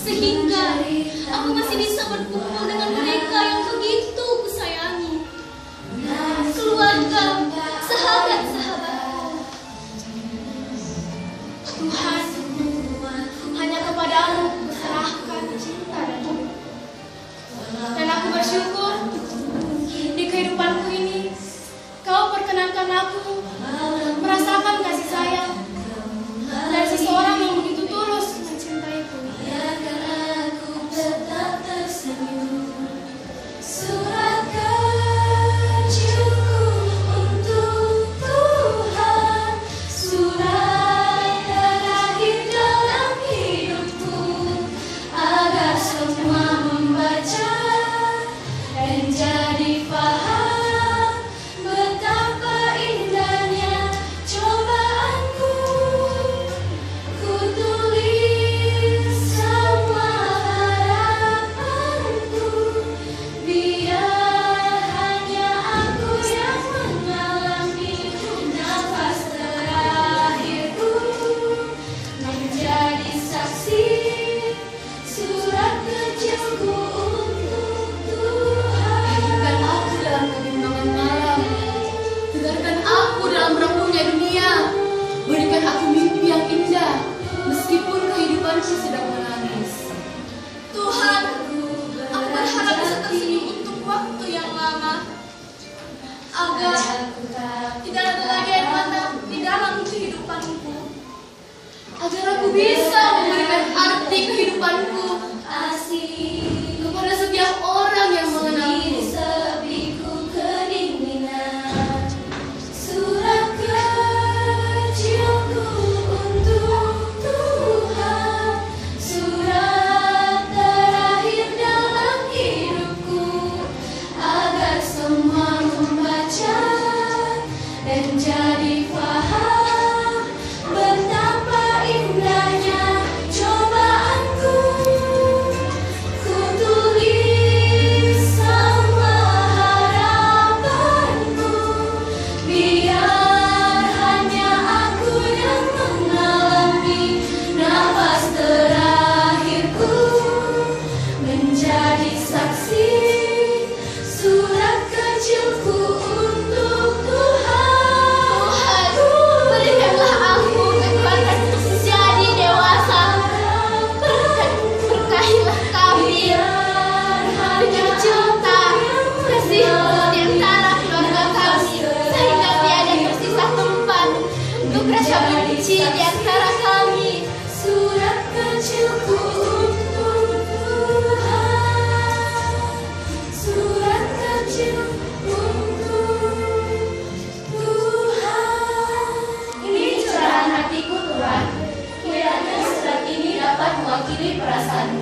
sehingga aku masih bisa berkumpul dengan mereka yang begitu kusayangi, keluarga, sahabat-sahabatku. Tuhan, hanya kepadamu kuserahkan cinta dan hidup. Dan aku bersyukur di kehidupanku ini Kau perkenankan aku merasakan kasih sayang dari seseorang yang begitu tulus mencintaiku. Biarkan aku tetap tersenyum, surat kecilku untuk Tuhan, surat terakhir dalam hidupku, agar semua membaca dan jadi paham betapa indahnya cobaanku. Ku tulis semua harapanku, biar hanya aku yang mengalami nafas terakhirku, menjadi saksi surat kecilku untuk Tuhan. Hidupkan aku dalam kebimbangan malam, tegarkan aku dalam rembuhnya dunia, berikan aku mimpi yang indah meskipun kehidupanku sedang menangis. Tuhan, aku berharap bisa tersenyum untuk waktu yang lama, agar tidak ada lagi air mata di dalam kehidupanku, agar aku bisa memberikan arti kehidupanku Asih kepada setiap orang yang mengenalku. sepiku kedinginan, surat kecilku untuk Tuhan, surat terakhir dalam hidupku, agar semua membaca dan jadi paham betapa indahnya cobaanku. Ku tulis semua harapanku, biar hanya aku yang mengalami nafas terakhirku, menjadi saksi surat kecilku untuk Tuhan. Berikanlah aku kekuatan untuk menjadi dewasa. Berkahilah kami dengan cinta, kasih-Mu di antara keluarga kami, sehingga tiada tersisa tempat untuk rasa benci di antara kami. Surat kecilku untuk Tuhan, surat kecil untuk Tuhan. Ini curahan hatiku Tuhan, kiranya surat ini dapat mewakili perasaan